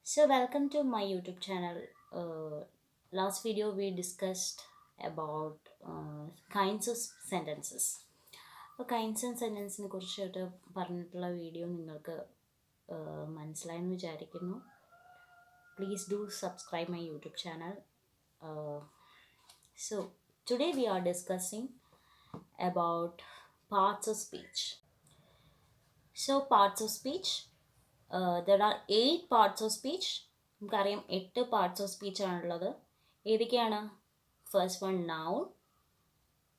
So, welcome to my YouTube channel. Last video we discussed about kinds of sentences. അപ്പോൾ kinds and സെൻറ്റൻസിനെ കുറിച്ചിട്ട് പറഞ്ഞിട്ടുള്ള video നിങ്ങൾക്ക് മനസ്സിലായെന്ന് വിചാരിക്കുന്നു. Please do subscribe my YouTube channel. So, today we are discussing about parts of speech. So, parts of speech. There are 8 parts of speech. നമുക്കറിയാം 8 parts of speech ആണുള്ളത്. ഏതൊക്കെയാണ്? First one noun,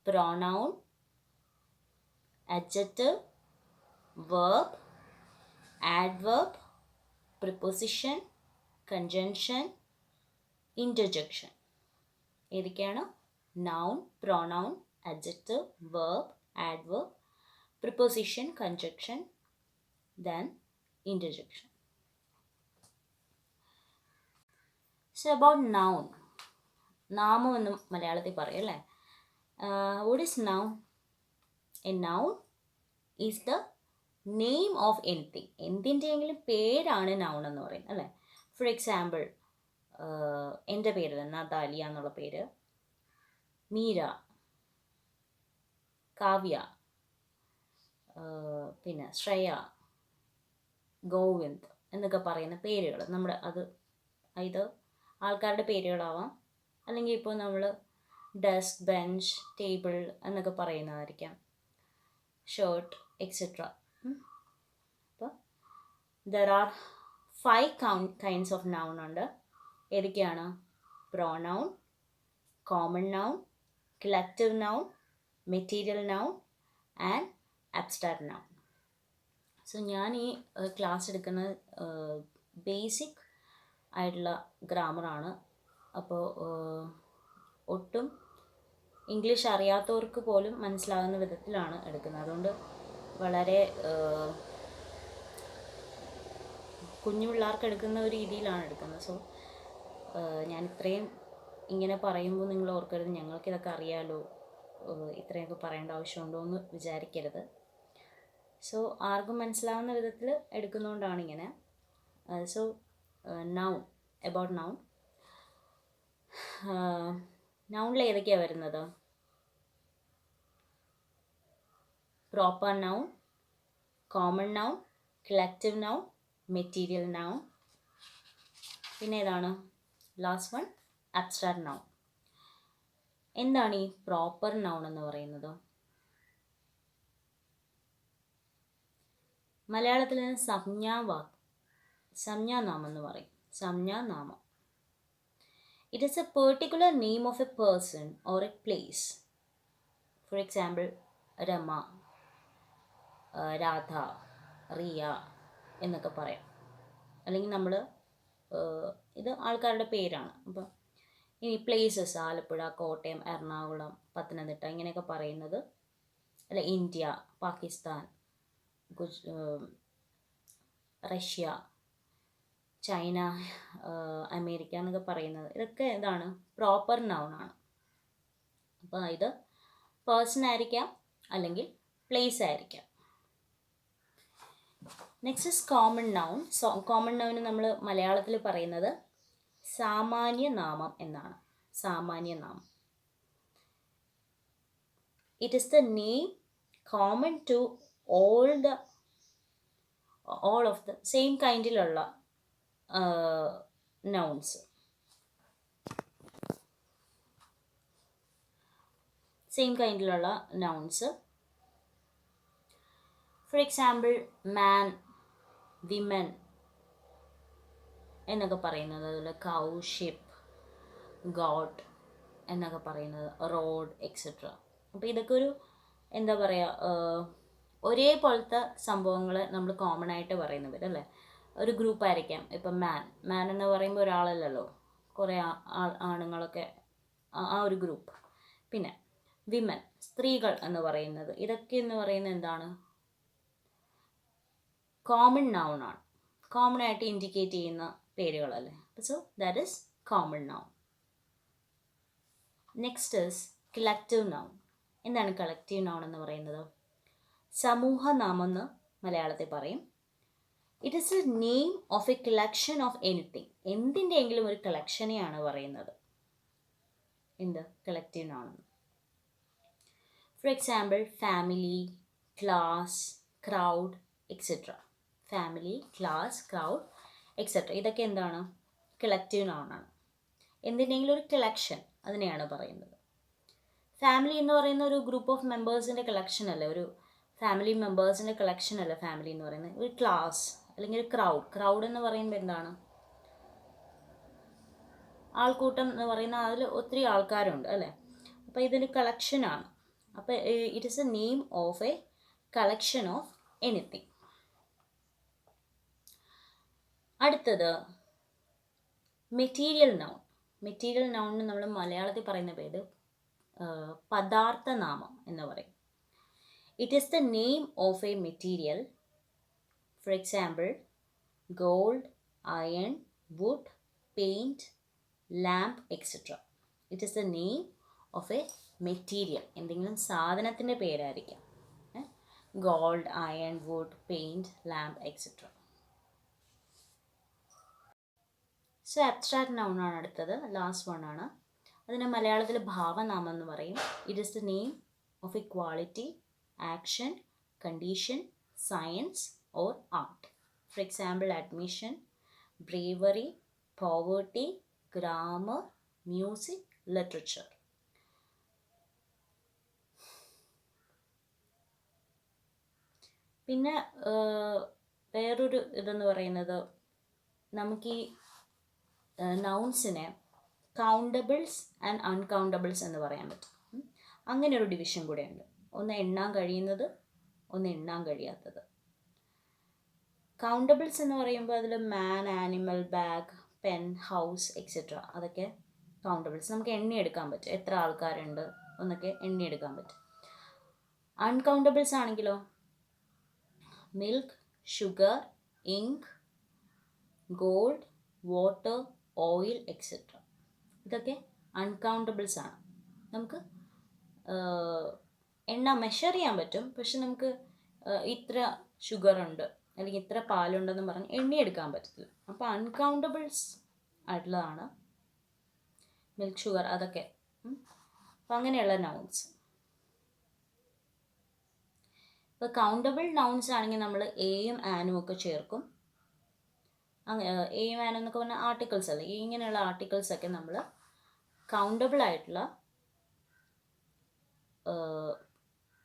pronoun, adjective, verb, adverb, preposition, conjunction, interjection. ഏതൊക്കെയാണ്? noun, pronoun, adjective, verb, adverb, preposition, conjunction, then interjection. So about noun. നാമം എന്ന് മലയാളത്തിൽ പറയും അല്ലേ? What is noun? A noun is the name of anything. എന്തിൻ്റെയെങ്കിലും പേരാണ് noun എന്ന് പറയുന്നത് അല്ലേ? ഫോർ എക്സാമ്പിൾ, എൻ്റെ പേര് തന്നെ നതാലിയ എന്നുള്ള പേര്, മീര, കാവ്യ, പിന്നെ ശ്രേയ, ഗോവിന്ദ് എന്നൊക്കെ പറയുന്ന പേരുകൾ ഇത് ആൾക്കാരുടെ പേരുകളാവാം, അല്ലെങ്കിൽ ഇപ്പോൾ നമ്മൾ ഡെസ്ക്, ബെഞ്ച്, ടേബിൾ എന്നൊക്കെ പറയുന്നതായിരിക്കാം, ഷർട്ട് എക്സെട്ര. അപ്പോൾ there are 5 kinds of noun ഉണ്ട്. ഏതൊക്കെയാണ്? Pronoun, common noun, collective noun, material noun and abstract noun. So ഞാൻ ഈ ക്ലാസ് എടുക്കുന്ന ബേസിക് ആയിട്ടുള്ള ഗ്രാമറാണ്. അപ്പോൾ ഒട്ടും ഇംഗ്ലീഷ് അറിയാത്തവർക്ക് പോലും മനസ്സിലാകുന്ന വിധത്തിലാണ് എടുക്കുന്നത്. അതുകൊണ്ട് വളരെ കുഞ്ഞു പിള്ളേർക്ക് എടുക്കുന്ന ഒരു രീതിയിലാണ് എടുക്കുന്നത്. സോ ഞാൻ ഇത്രയും ഇങ്ങനെ പറയുമ്പോൾ നിങ്ങൾ ഓർക്കരുത് ഞങ്ങൾക്കിതൊക്കെ അറിയാലോ, ഇത്രയൊക്കെ പറയേണ്ട ആവശ്യമുണ്ടോ എന്ന് വിചാരിക്കരുത്. സോ ആർക്കും മനസ്സിലാവുന്ന വിധത്തിൽ എടുക്കുന്നതുകൊണ്ടാണ് ഇങ്ങനെ. So noun, about noun. നൗണിൽ ഏതൊക്കെയാണ് വരുന്നത്? Proper noun, common noun, collective noun, material noun. പിന്നെ ഏതാണ് ലാസ്റ്റ് വൺ? Abstract noun. എന്താണ് ഈ പ്രോപ്പർ നൗൺ എന്ന് പറയുന്നത്? മലയാളത്തിൽ സംജ്ഞാനാമം എന്ന് പറയും. സംജ്ഞാനാമം. It is a particular name of a person or a place. For example, Rama, Radha, Riya എന്നൊക്കെ പറയാം. അല്ലെങ്കിൽ നമ്മൾ ഇത് ആൾക്കാരുടെ പേരാണ്. അപ്പം ഇനി പ്ലേസസ് ആലപ്പുഴ, കോട്ടയം, എറണാകുളം, പത്തനംതിട്ട ഇങ്ങനെയൊക്കെ പറയുന്നത്, അല്ല India, Pakistan, Russia, China, America എന്നൊക്കെ പറയുന്നത്, ഇതൊക്കെ എന്താണ്? പ്രോപ്പർ നൗൺ ആണ്. അപ്പോൾ ഇത് പേഴ്സൺ ആയിരിക്കാം അല്ലെങ്കിൽ പ്ലേസ് ആയിരിക്കാം. Next is common noun. Common noun നമ്മൾ മലയാളത്തിൽ പറയുന്നത് സാമാന്യനാമം എന്നാണ്. സാമാന്യനാമം. It is the name common to all of the same കൈൻഡിലുള്ള നൗൺസ്. സെയിം കൈൻഡിലുള്ള nouns. For example, man, women എന്നൊക്കെ പറയുന്നത്, അതുപോലെ കൗ, ഷിപ്പ്, ഗോഡ് എന്നൊക്കെ പറയുന്നത്, റോഡ് എക്സെട്ര. അപ്പോൾ ഇതൊക്കെ ഒരു എന്താ പറയുക, ഒരേപോലത്തെ സംഭവങ്ങൾ നമ്മൾ കോമൺ ആയിട്ട് പറയുന്നത് അല്ലേ? ഒരു ഗ്രൂപ്പായിരിക്കാം. ഇപ്പം മാൻ എന്ന് പറയുമ്പോൾ ഒരാളല്ലല്ലോ, കുറേ ആണുങ്ങളൊക്കെ, ആ ഒരു ഗ്രൂപ്പ്. പിന്നെ വിമൻ, സ്ത്രീകൾ എന്ന് പറയുന്നത്, ഇതൊക്കെ എന്ന് പറയുന്നത് എന്താണ്? കോമൺ നൗൺ ആണ്. കോമൺ ആയിട്ട് ഇൻഡിക്കേറ്റ് ചെയ്യുന്ന പേരുകളല്ലേ? So that is common noun. Next is collective noun. എന്താണ് കളക്റ്റീവ് നൗൺ എന്ന് പറയുന്നത്? സമൂഹനാമം എന്ന് മലയാളത്തിൽ പറയും. It is a name of a collection of anything. എന്തിൻ്റെയെങ്കിലും ഒരു കളക്ഷനെയാണ് പറയുന്നത്. എന്ത് collective noun. For example family, class, crowd etcetera. Family, class, crowd etcetera ഇതൊക്കെ എന്താണ്? കളക്റ്റീവ് നൗണാണ്. എന്തിൻ്റെങ്കിലും ഒരു കളക്ഷൻ, അതിനെയാണ് പറയുന്നത്. ഫാമിലി എന്ന് പറയുന്ന ഒരു ഗ്രൂപ്പ് ഓഫ് മെമ്പേഴ്സിൻ്റെ കളക്ഷൻ അല്ല, ഒരു ഫാമിലി മെമ്പേഴ്സിൻ്റെ കളക്ഷൻ അല്ല ഫാമിലി എന്ന് പറയുന്നത്. ഒരു ക്ലാസ് അല്ലെങ്കിൽ ഒരു ക്രൗഡ് എന്ന് പറയുമ്പോൾ എന്താണ്? ആൾക്കൂട്ടം എന്ന് പറയുന്ന അതിൽ ഒത്തിരി ആൾക്കാരുണ്ട് അല്ലേ. അപ്പോൾ ഇതൊരു കളക്ഷനാണ്. അപ്പോൾ it is a name of a collection of anything. അടുത്തത് മെറ്റീരിയൽ നൗൺ. മെറ്റീരിയൽ നൗണിന് നമ്മൾ മലയാളത്തിൽ പറയുന്ന പേര് പദാർത്ഥനാമം എന്ന് പറയും. It is the name of a material. For example gold, iron, wood, paint, lamp etcetera. It is the name of a material. എന്തെങ്കിലും സാധനത്തിൻ്റെ പേരായിരിക്കാം. Gold, iron, wood, paint, lamp etcetera. So abstract noun ആണ് അടുത്തത്, last one ആണ്. അതിനെ മലയാളത്തിൽ ഭാവനാമം എന്ന് പറയും. It is the name of A quality, action, condition, science or art. For example admission, bravery, poverty, grammar, music, literature. പിന്നെ വേറൊരു ഇതെന്ന് പറയുന്നത്, നമുക്ക് ഈ നൗൺസിനെ കൗണ്ടബിൾസ് ആൻഡ് അൺകൗണ്ടബിൾസ് എന്ന് പറയാൻ പറ്റും. അങ്ങനെ ഒരു ഡിവിഷൻ കൂടെയുണ്ട്. ഒന്ന് എണ്ണാൻ കഴിയുന്നത്, ഒന്ന് എണ്ണാൻ കഴിയാത്തത്. കൗണ്ടബിൾസ് എന്ന് പറയുമ്പോൾ അതിൽ man, animal, bag, pen, house etcetera അതൊക്കെ കൗണ്ടബിൾസ്. നമുക്ക് എണ്ണിയെടുക്കാൻ പറ്റും, എത്ര ആൾക്കാരുണ്ട് എന്നൊക്കെ എണ്ണിയെടുക്കാൻ പറ്റും. അൺകൗണ്ടബിൾസ് ആണെങ്കിലോ milk, sugar, ink, gold, water, oil etcetera ഇതൊക്കെ അൺകൗണ്ടബിൾസ് ആണ്. നമുക്ക് എണ്ണ മെഷർ ചെയ്യാൻ പറ്റും, പക്ഷെ നമുക്ക് ഇത്ര ഷുഗർ ഉണ്ട് അല്ലെങ്കിൽ ഇത്ര പാലുണ്ടെന്ന് പറഞ്ഞ് എണ്ണിയെടുക്കാൻ പറ്റത്തില്ല. അപ്പോൾ അൺകൗണ്ടബിൾസ് ആയിട്ടുള്ളതാണ് മിൽക്ക്, ഷുഗർ അതൊക്കെ. അപ്പം അങ്ങനെയുള്ള നൗൺസ്. ഇപ്പോൾ കൗണ്ടബിൾ നൗൺസ് ആണെങ്കിൽ നമ്മൾ എയും ആനും ഒക്കെ ചേർക്കും. എയും ആനും എന്നൊക്കെ പറഞ്ഞാൽ ആർട്ടിക്കിൾസ് അല്ലേ. ഇങ്ങനെയുള്ള ആർട്ടിക്കിൾസൊക്കെ നമ്മൾ കൗണ്ടബിൾ ആയിട്ടുള്ള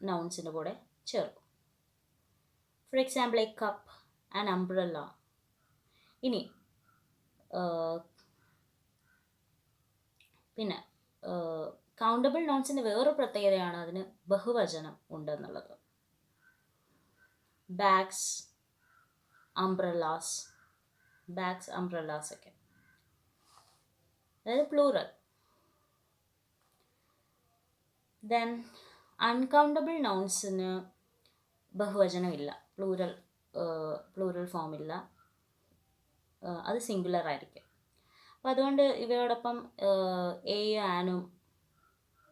നൗൺസിൻ്റെ കൂടെ ചേർക്കും. For example A cup, an umbrella. ഇനി പിന്നെ കൗണ്ടബിൾ നൗൺസിൻ്റെ വേറൊരു പ്രത്യേകതയാണ് അതിന് ബഹുവചനം ഉണ്ടെന്നുള്ളത്. ബാഗ്സ്, അംബ്രല്ലാസ്, ബാഗ്സ്, അംബ്രല്ലാസ് ഒക്കെ, അതായത് പ്ലൂറൽ. ദെൻ അൺകൗണ്ടബിൾ നൗൺസിന് ബഹുവചനമില്ല, പ്ലൂറൽ ഫോമില്ല, അത് സിംഗുലർ ആയിരിക്കും. അപ്പോൾ അതുകൊണ്ട് ഇവയോടൊപ്പം എയും ആനും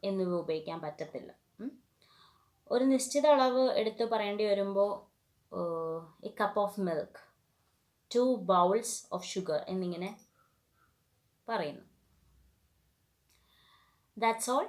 എന്നിവ ഉപയോഗിക്കാൻ പറ്റത്തില്ല. ഒരു നിശ്ചിത അളവ് എടുത്ത് പറയേണ്ടി വരുമ്പോൾ A cup of milk, 2 bowls of sugar എന്നിങ്ങനെ പറയുന്നു. That's all.